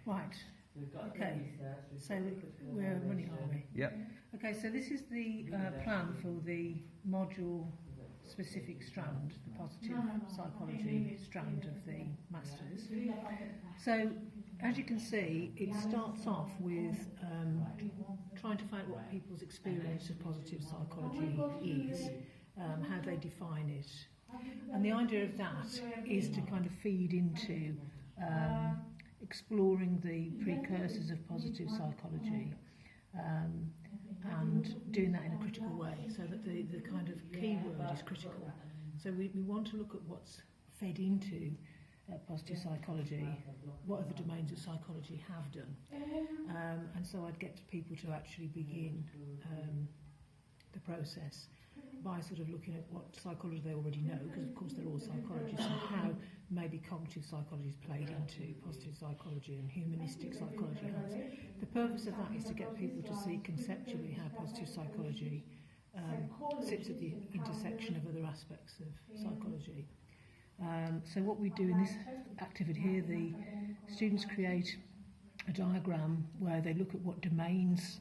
Right. Okay. So we're running, are we? Yep. Okay. So this is the plan for the module-specific strand, the positive psychology strand of the masters. So, as you can see, it starts off with trying to find what people's experience of positive psychology is, how they define it, and the idea of that is to kind of feed into exploring the precursors of positive psychology and doing that in a critical way, so that the kind of key word is critical. So we want to look at what's fed into positive psychology, what other domains of psychology have done, and so I'd get people to actually begin the process by sort of looking at what psychology they already know, because of course they're all psychologists, and how maybe cognitive psychology is played into positive psychology and humanistic psychology has. The purpose of that is to get people to see conceptually how positive psychology sits at the intersection of other aspects of psychology. So what we do in this activity here, the students create a diagram where they look at what domains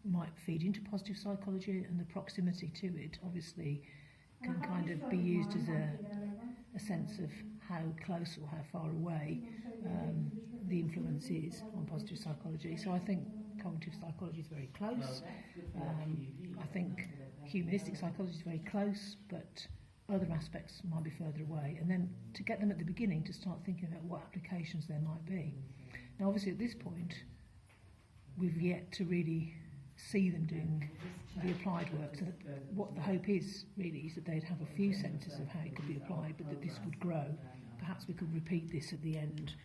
might feed into positive psychology, and the proximity to it obviously can kind of be used as a sense of how close or how far away the influence is on positive psychology. So I think cognitive psychology is very close. I think humanistic psychology is very close, but other aspects might be further away. And then to get them at the beginning to start thinking about what applications there might be. Now obviously at this point we've yet to really see them doing the applied work, so that what the hope is really is that they'd have a few sentences of how it could be applied, but that this would grow. Perhaps we could repeat this at the end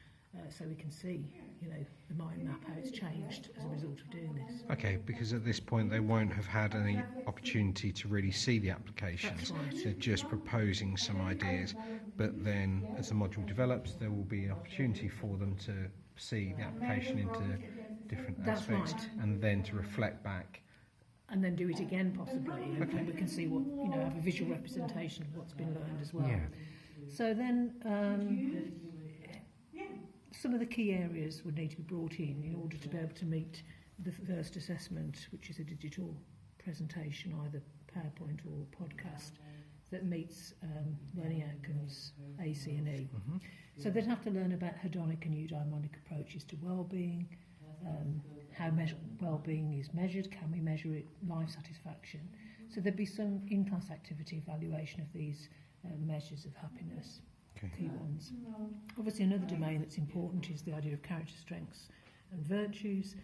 so we can see, the mind map, how it's changed as a result of doing this. Okay, because at this point they won't have had any opportunity to really see the applications. That's right. They're just proposing some ideas, but then as the module develops there will be an opportunity for them to see the application into different aspects. Right. And then to reflect back. And then do it again possibly, and we can see what, have a visual representation of what's been learned as well. Yeah. So then some of the key areas would need to be brought in order to be able to meet the first assessment, which is a digital presentation, either PowerPoint or podcast, that meets learning outcomes A, C and E. Mm-hmm. So they'd have to learn about hedonic and eudaimonic approaches to well-being, how well-being is measured, can we measure it, life satisfaction. So there'd be some in-class activity evaluation of these measures of happiness, key ones. Obviously another domain that's important is the idea of character strengths and virtues,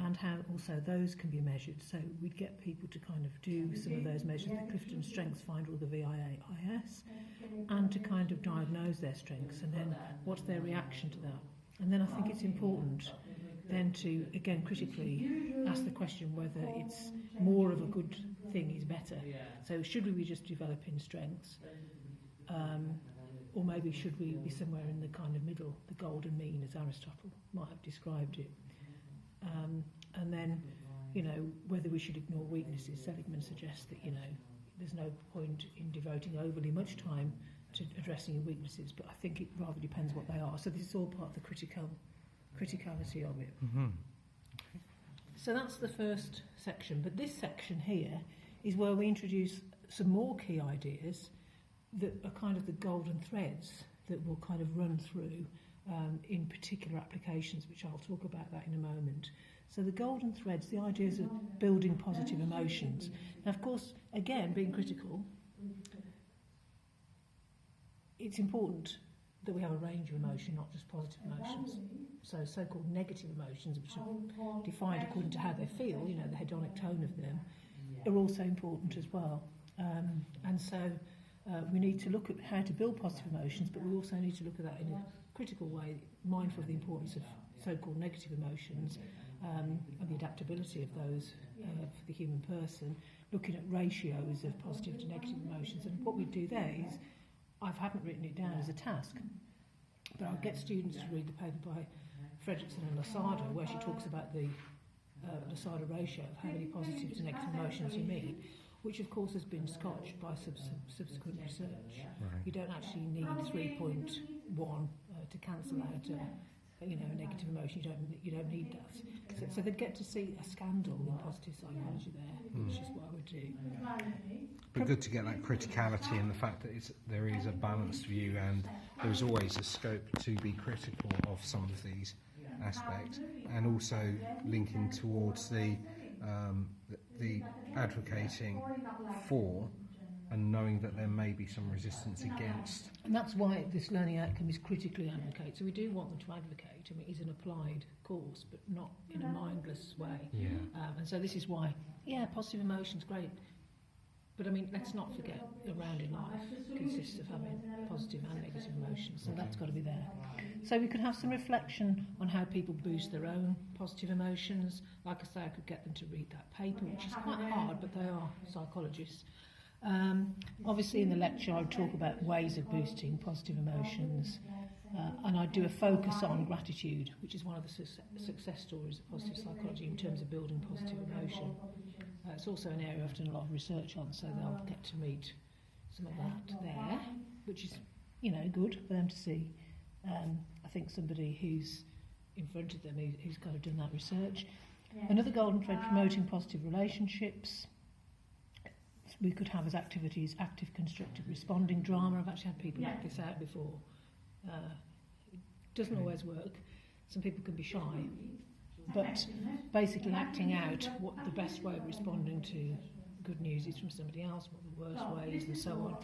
and how also those can be measured. So we'd get people to kind of do some of those measures, the Clifton Strengths Finder or the VIA-IS, and to kind of diagnose their strengths, and then what's their reaction to that. And then I think it's important then to, again, critically ask the question whether it's more of a good thing is better. So should we be just developing strengths, or maybe should we be somewhere in the kind of middle, the golden mean, as Aristotle might have described it. And then, whether we should ignore weaknesses. Seligman suggests that, there's no point in devoting overly much time to addressing your weaknesses, but I think it rather depends what they are. So this is all part of the criticality of it. Mm-hmm. So that's the first section, but this section here is where we introduce some more key ideas that are kind of the golden threads that will kind of run through in particular applications, which I'll talk about that in a moment. So the golden threads, the ideas of building positive emotions. Now, of course, again, being critical, it's important that we have a range of emotion, not just positive emotions. So so-called negative emotions, which are defined according to how they feel, the hedonic tone of them, are also important as well. And so we need to look at how to build positive emotions, but we also need to look at that in a critical way, mindful of the importance of so-called negative emotions and the adaptability of those for the human person, looking at ratios of positive to negative emotions. And what we do there is, I haven't written it down as a task, but I'll get students to read the paper by Fredrickson and Lasada, where she talks about the Lasada ratio of how many positive to negative emotions you mean, which of course has been scotched by subsequent research. Right. You don't actually need 3.1 to cancel out a negative emotion. You don't need that. So they'd get to see a scandal in positive psychology there, which is what I would do. But good to get that criticality and the fact that there is a balanced view, and there is always a scope to be critical of some of these aspects, and also linking towards the advocating for and knowing that there may be some resistance against. And that's why this learning outcome is critically advocate. So we do want them to advocate. I mean, it's an applied course, but not in a mindless way. Yeah. And so this is why, positive emotions, great. But I mean, let's not forget the rounded life consists of having positive and negative emotions. So that's got to be there. So we could have some reflection on how people boost their own positive emotions. Like I say, I could get them to read that paper, which is quite hard, but they are psychologists. Obviously in the lecture I would talk about ways of boosting positive emotions, and I'd do a focus on gratitude, which is one of the success stories of positive psychology in terms of building positive emotion. It's also an area I've done a lot of research on, so they'll get to meet some of that there, which is good for them to see. I think somebody who's in front of them who's kind of done that research. Another golden thread, promoting positive relationships. We could have as activities active, constructive, responding drama. I've actually had people act this out before. It doesn't always work. Some people can be shy. But basically acting out what the best way of responding to good news is from somebody else, what the worst way is, and so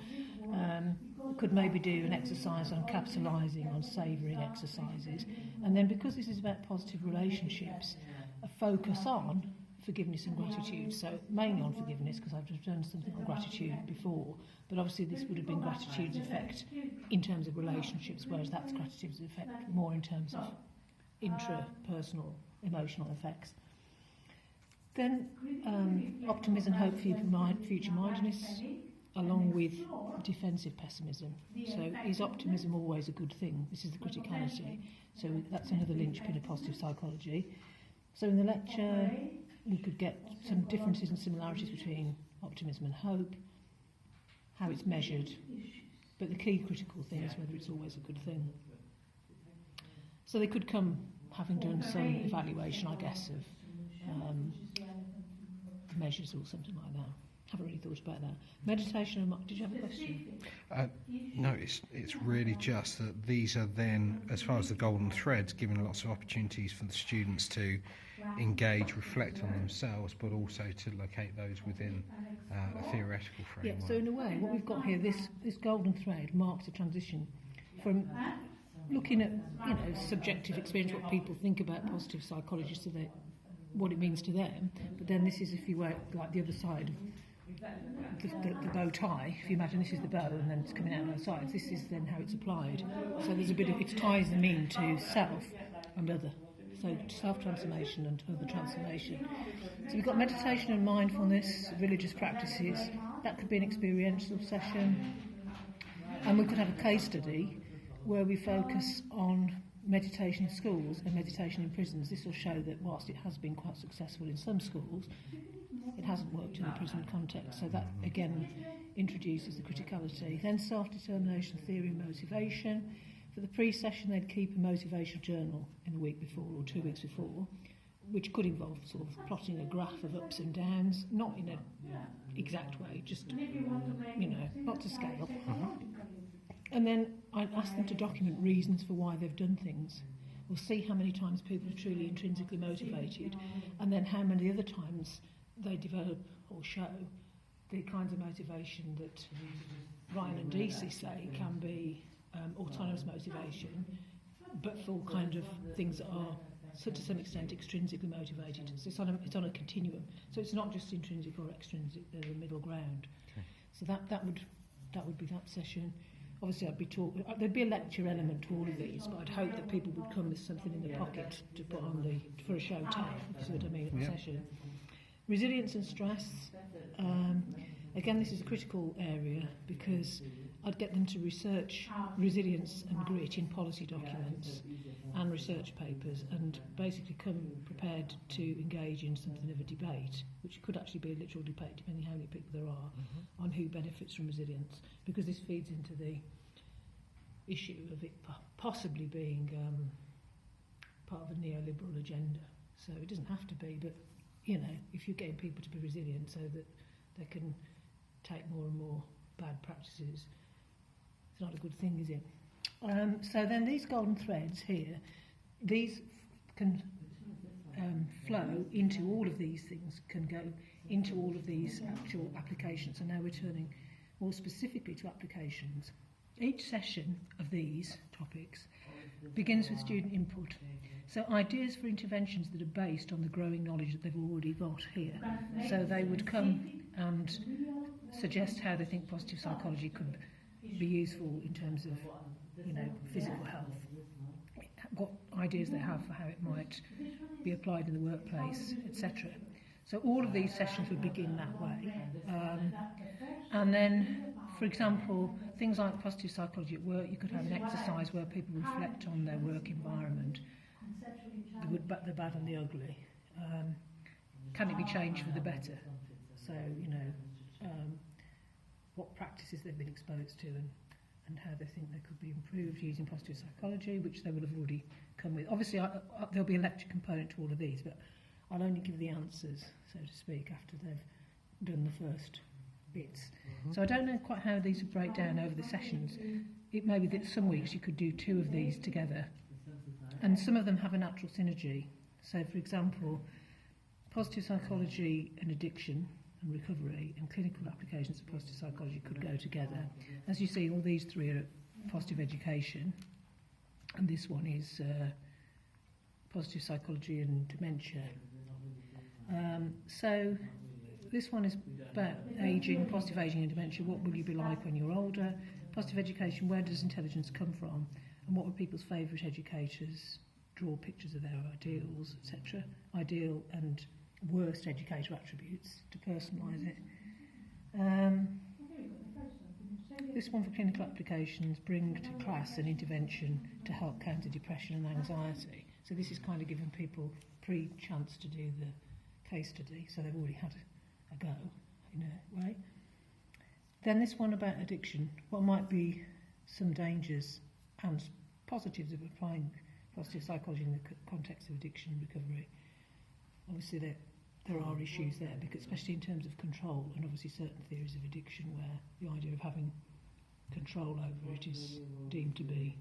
on. Could maybe do an exercise on capitalising, on savouring exercises. And then because this is about positive relationships, a focus on forgiveness and gratitude. So mainly on forgiveness, because I've just done something on gratitude before, but obviously this would have been gratitude's effect in terms of relationships, whereas that's gratitude's effect more in terms of intrapersonal emotional effects. Then optimism, hope, future mindedness, along with defensive pessimism. So is optimism always a good thing? This is the criticality. So that's another linchpin of positive psychology. So in the lecture we could get some differences and similarities between optimism and hope, how it's measured, but the key critical thing is whether it's always a good thing. So they could come having done some evaluation, I guess, of measures or something like that. Haven't really thought about that. Meditation and... Did you have a question? No, it's really just that these are then, as far as the golden threads, giving lots of opportunities for the students to engage, reflect on themselves, but also to locate those within a theoretical framework. Yeah, so in a way, what we've got here, this golden thread marks a transition from looking at, subjective experience, what people think about positive psychology, so that what it means to them, but then this is, if you were like the other side of the bow tie. If you imagine this is the bow and then it's coming out on both sides, this is then how it's applied. So there's a bit of, it ties them into self and other. So self-transformation and other transformation. So we've got meditation and mindfulness, religious practices. That could be an experiential session. And we could have a case study where we focus on meditation in schools and meditation in prisons. This will show that whilst it has been quite successful in some schools, it hasn't worked in the prison context. So that, again, introduces the criticality. Then self-determination, theory and motivation. For the pre-session, they'd keep a motivational journal in the week before or 2 weeks before, which could involve sort of plotting a graph of ups and downs, not in an exact way, just, not to scale. And then I'd ask them to document reasons for why they've done things. We'll see how many times people are truly intrinsically motivated, and then how many other times they develop or show the kinds of motivation that Ryan and Deasy say can be autonomous motivation, but for kind of things that are, so to some extent, extrinsically motivated. So it's on a continuum. So it's not just intrinsic or extrinsic; they're the middle ground. Okay. So that would be that session. Obviously, there'd be a lecture element to all of these, but I'd hope that people would come with something in their pocket to put on for a show tell, if you see what I mean, at the session. Resilience and stress. Again, this is a critical area because I'd get them to research resilience and grit in policy documents and research papers, and basically come prepared to engage in something of a debate, which could actually be a literal debate, depending how many people there are, on who benefits from resilience, because this feeds into the issue of it possibly being part of a neoliberal agenda. So it doesn't have to be, but you know, if you're getting people to be resilient so that they can take more and more bad practices, it's not a good thing, is it? So then these golden threads here, these can flow into all of these things, can go into all of these actual applications. So now we're turning more specifically to applications. Each session of these topics begins with student input. So ideas for interventions that are based on the growing knowledge that they've already got here. So they would come and suggest how they think positive psychology could be useful in terms of, you know, physical health. What ideas they have for how it might be applied in the workplace, etc. So all of these sessions would begin that way. And then, for example, things like positive psychology at work, you could have an exercise where people reflect on their work environment, the good, the bad and the ugly. Can it be changed for the better? So, you know, what practices they've been exposed to and how they think they could be improved using positive psychology, which they will have already come with. Obviously, there'll be a lecture component to all of these, but I'll only give the answers, so to speak, after they've done the first bits. So I don't know quite how these would break down over the sessions. It may be that some weeks you could do 2 of these together, and some of them have a natural synergy. So, for example, positive psychology and addiction and recovery and clinical applications of positive psychology could go together. As you see, all these 3 are positive education, and this one is positive psychology and dementia. So this one is about ageing, positive ageing and dementia. What will you be like when you're older? Positive education, where does intelligence come from? And what were people's favourite educators? Draw pictures of their ideals, etc. Ideal and worst educator attributes to personalise it. This one for clinical applications, bring to class an intervention to help counter depression and anxiety. So this is kind of giving people pre-chance to do the case study, so they've already had a go in a way. Then this one about addiction, what might be some dangers and positives of applying positive psychology in the context of addiction and recovery. Obviously there are issues there, because especially in terms of control, and obviously certain theories of addiction where the idea of having control over it is deemed to be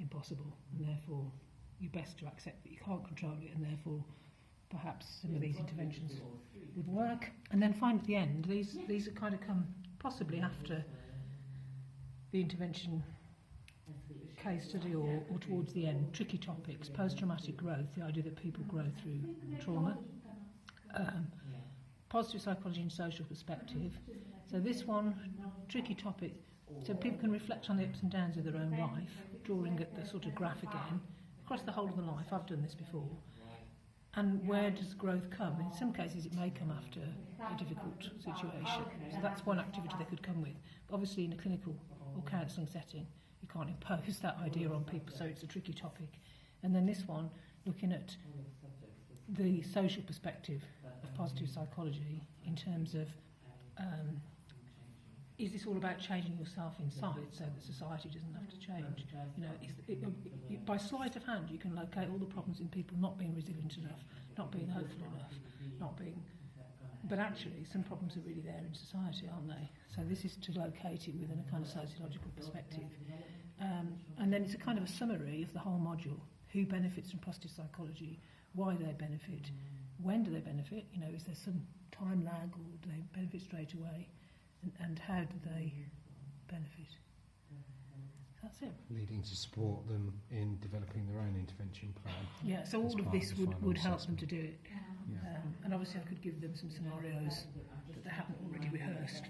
impossible, and therefore you're best to accept that you can't control it, and therefore perhaps some of these interventions would work. And then finally at the end, these are kind of come possibly after the intervention case study or towards the end. Tricky topics, post-traumatic growth, the idea that people grow through trauma, positive psychology and social perspective. So this one, tricky topic, so people can reflect on the ups and downs of their own life, drawing at the sort of graph again, across the whole of the life. I've done this before. And where does growth come? In some cases it may come after a difficult situation. So that's one activity they could come with. But obviously in a clinical or counselling setting, you can't impose that idea on people, so it's a tricky topic. And then this one, looking at the social perspective of positive psychology in terms of is this all about changing yourself inside so that society doesn't have to change? You know, by sleight of hand you can locate all the problems in people not being resilient enough, not being hopeful enough, not being... But actually some problems are really there in society, aren't they? So this is to locate it within a kind of sociological perspective. And then it's a kind of a summary of the whole module. Who benefits from positive psychology? Why they benefit? When do they benefit? You know, is there some time lag, or do they benefit straight away? And how do they benefit? That's it. Leading to support them in developing their own intervention plan. Yeah, so all of this would help them to do it. And obviously I could give them some scenarios that they haven't already rehearsed.